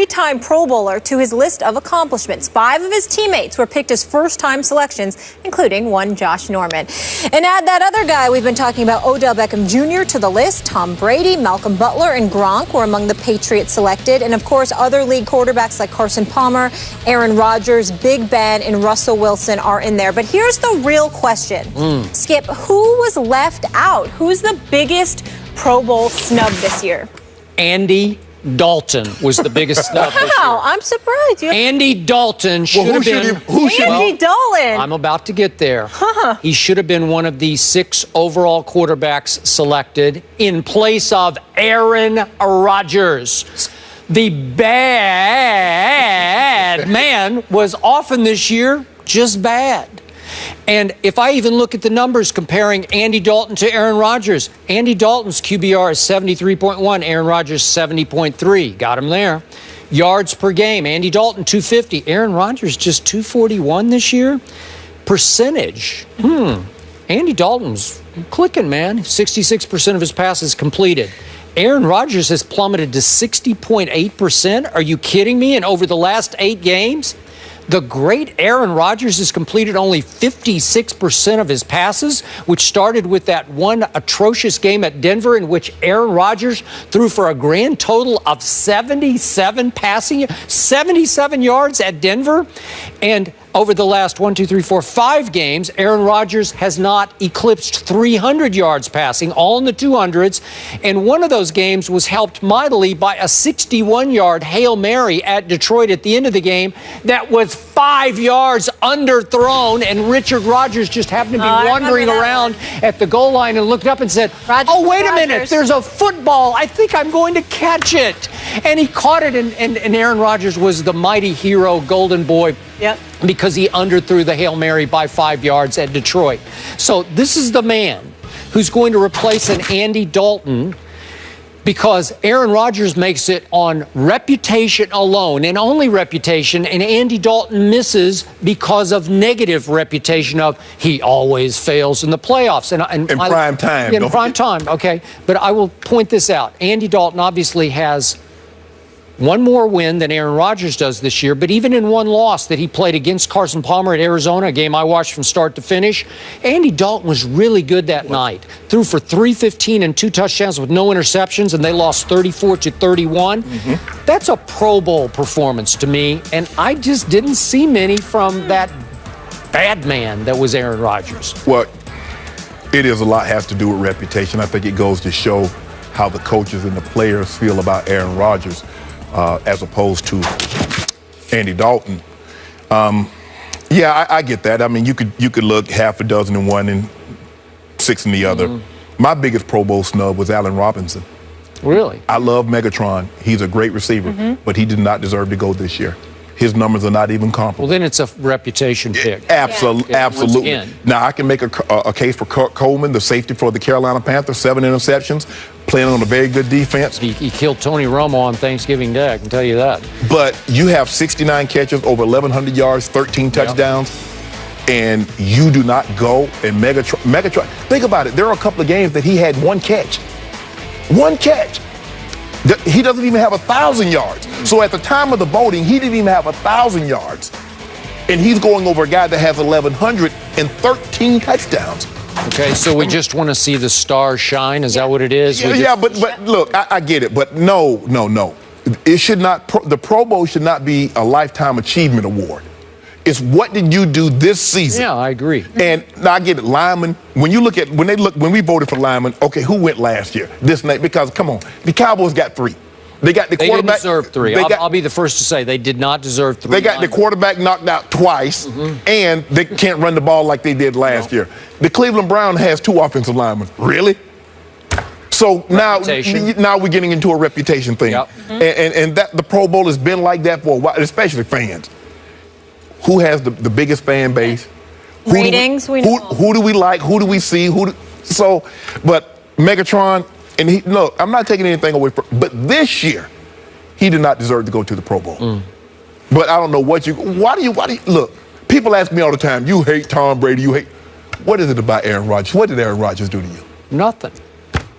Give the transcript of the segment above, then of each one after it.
three-time Pro Bowler to his list of accomplishments. 5 of his teammates were picked as first-time selections, including one Josh Norman. And add that other guy we've been talking about, Odell Beckham Jr., to the list. Tom Brady, Malcolm Butler, and Gronk were among the Patriots selected. And, of course, other league quarterbacks like Carson Palmer, Aaron Rodgers, Big Ben, and Russell Wilson are in there. But here's the real question. Skip, who was left out? Who's the biggest Pro Bowl snub this year? Andy Dalton was the biggest snub this year. Wow, I'm surprised. Andy Dalton should have been. Andy Dalton. I'm about to get there. He should have been one of the 6 overall quarterbacks selected in place of Aaron Rodgers. The bad man was often this year just bad. And if I even look at the numbers comparing Andy Dalton to Aaron Rodgers, Andy Dalton's QBR is 73.1, Aaron Rodgers 70.3. Got him there. Yards per game, Andy Dalton 250, Aaron Rodgers just 241 this year. Percentage, Andy Dalton's clicking, man. 66% of his passes completed. Aaron Rodgers has plummeted to 60.8%. Are you kidding me? And over the last 8 games, the great Aaron Rodgers has completed only 56% of his passes, which started with that one atrocious game at Denver in which Aaron Rodgers threw for a grand total of 77 yards at Denver. And over the last 5 games, Aaron Rodgers has not eclipsed 300 yards passing, all in the 200s. And one of those games was helped mightily by a 61-yard Hail Mary at Detroit at the end of the game that was 5 yards underthrown. And Richard Rodgers just happened to be wandering around at the goal line and looked up and said, "Oh, wait a minute, there's a football. I think I'm going to catch it." And he caught it, and Aaron Rodgers was the mighty hero, golden boy. Yep. Because he underthrew the Hail Mary by 5 yards at Detroit. So this is the man who's going to replace an Andy Dalton, because Aaron Rodgers makes it on reputation alone and only reputation, and Andy Dalton misses because of negative reputation of he always fails in the playoffs. And in prime time. In prime time, okay. But I will point this out. Andy Dalton obviously has one more win than Aaron Rodgers does this year, but even in one loss that he played against Carson Palmer at Arizona, a game I watched from start to finish, Andy Dalton was really good that night. Threw for 315 and 2 touchdowns with no interceptions, and they lost 34-31. That's a Pro Bowl performance to me, and I just didn't see many from that bad man that was Aaron Rodgers. Well, it is a lot has to do with reputation. I think it goes to show how the coaches and the players feel about Aaron Rodgers. As opposed to Andy Dalton. I get that. I mean, you could look half a dozen in one and 6 in the other. My biggest Pro Bowl snub was Allen Robinson. Really? I love Megatron. He's a great receiver, but he did not deserve to go this year. His numbers are not even comparable. Well, then it's a reputation pick. Absolutely. Now, I can make a case for Kurt Coleman, the safety for the Carolina Panthers, 7 interceptions, playing on a very good defense. He killed Tony Romo on Thanksgiving Day, I can tell you that. But you have 69 catches, over 1,100 yards, 13 touchdowns, and you do not go and Megatron. Think about it. There are a couple of games that he had 1 catch. 1 catch. He doesn't even have 1,000 yards. So at the time of the voting, he didn't even have 1,000 yards. And he's going over a guy that has 1,113 touchdowns. Okay, so we just want to see the stars shine? Is that what it is? But look, I get it. But no. It should not. The Pro Bowl should not be a lifetime achievement award. It's what did you do this season? Yeah, I agree. And now I get it. Linemen, when we voted for linemen, okay, who went last year? This night, because come on, the Cowboys got 3. They got the quarterback. They didn't deserve 3. I'll be the first to say they did not deserve 3. They got the quarterback knocked out twice, and they can't run the ball like they did last year. The Cleveland Browns has 2 offensive linemen. Really? So now we're getting into a reputation thing. And that the Pro Bowl has been like that for a while, especially fans. Who has the biggest fan base? Ratings, who do we like? Who do we see? But Megatron, and look, I'm not taking anything away from, but this year, he did not deserve to go to the Pro Bowl. But I don't know why do you, look, people ask me all the time, you hate Tom Brady, what is it about Aaron Rodgers? What did Aaron Rodgers do to you? Nothing.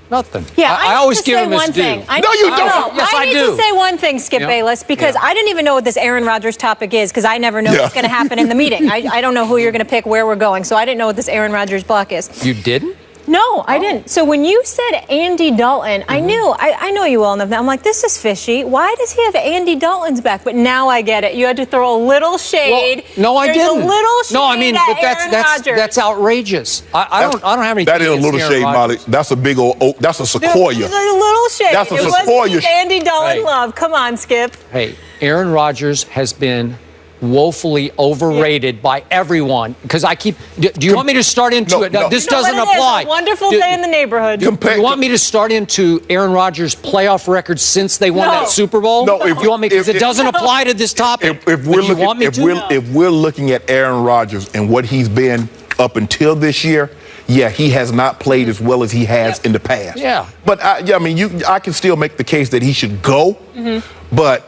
Nothing. Yeah, I always give him his due. No, you don't. Yes, I need do. to say one thing, Skip Bayless, because I didn't even know what this Aaron Rodgers topic is, because I never know what's going to happen in the meeting. I don't know who you're going to pick, where we're going, so I didn't know what this Aaron Rodgers block is. You didn't? No, I didn't. So when you said Andy Dalton, I knew. I know you well enough now. I'm like, this is fishy. Why does he have Andy Dalton's back? But now I get it. You had to throw a little shade. Well, no, I didn't. A little shade. No, I mean, at but that's outrageous. I don't have any. That is a little shade, Molly. That's a big old oak. That's a sequoia. It's a little shade. That's a it sequoia. Wasn't Andy Dalton love. Come on, Skip. Hey, Aaron Rodgers has been woefully overrated by everyone, because I keep. Do you want me to start into it? No, this doesn't apply. It's a wonderful day in the neighborhood. Do you want me to start into Aaron Rodgers' playoff record since they won that Super Bowl? No, you want me, because it doesn't apply to this topic. If we're looking at Aaron Rodgers and what he's been up until this year, yeah, he has not played as well as he has in the past. Yeah, but I mean, I can still make the case that he should go. But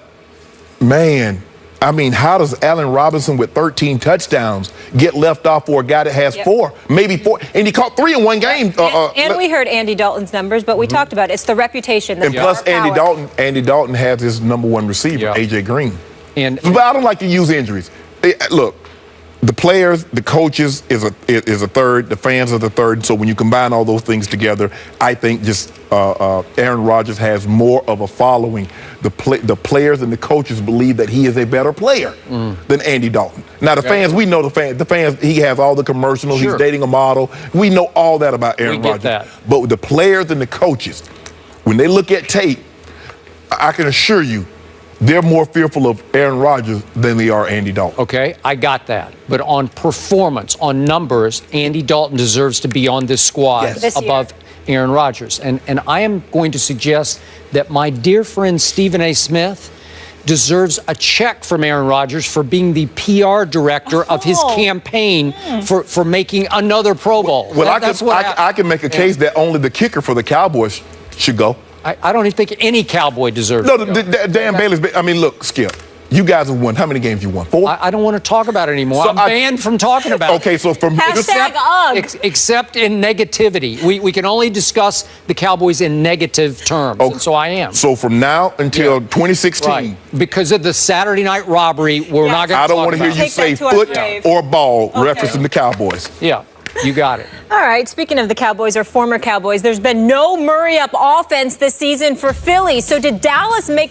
man, I mean, how does Allen Robinson with 13 touchdowns get left off for a guy that has 4, maybe 4, and he caught 3 in one game? And we heard Andy Dalton's numbers, but we talked about it. It's the reputation. And plus, Andy Dalton has his #1 receiver, A.J. Green. But I don't like to use injuries. Look, the players, the coaches is a third, the fans are the third. So when you combine all those things together, I think just Aaron Rodgers has more of a following. The players and the coaches believe that he is a better player than Andy Dalton. Now the fans, we know the fans. He has all the commercials. He's dating a model. We know all that about Aaron Rodgers. That. But with the players and the coaches, when they look at tape, I can assure you, they're more fearful of Aaron Rodgers than they are Andy Dalton. Okay, I got that. But on performance, on numbers, Andy Dalton deserves to be on this squad above Aaron Rodgers. And I am going to suggest that my dear friend Stephen A. Smith deserves a check from Aaron Rodgers for being the PR director of his campaign for making another Pro Bowl. Well, I can make a case that only the kicker for the Cowboys should go. I don't even think any Cowboy deserves to go. Dan Bailey's. I mean, look, Skip. You guys have won. How many games you won? 4? I don't want to talk about it anymore. I'm banned from talking about it. Okay, so from except in negativity. We can only discuss the Cowboys in negative terms. Okay. And so I am. So from now until 2016. Right. Because of the Saturday night robbery, we're not going to talk about it. I don't want to hear you say foot or ball referencing the Cowboys. Yeah. You got it. All right. Speaking of the Cowboys or former Cowboys, there's been no Murray up offense this season for Philly. So did Dallas make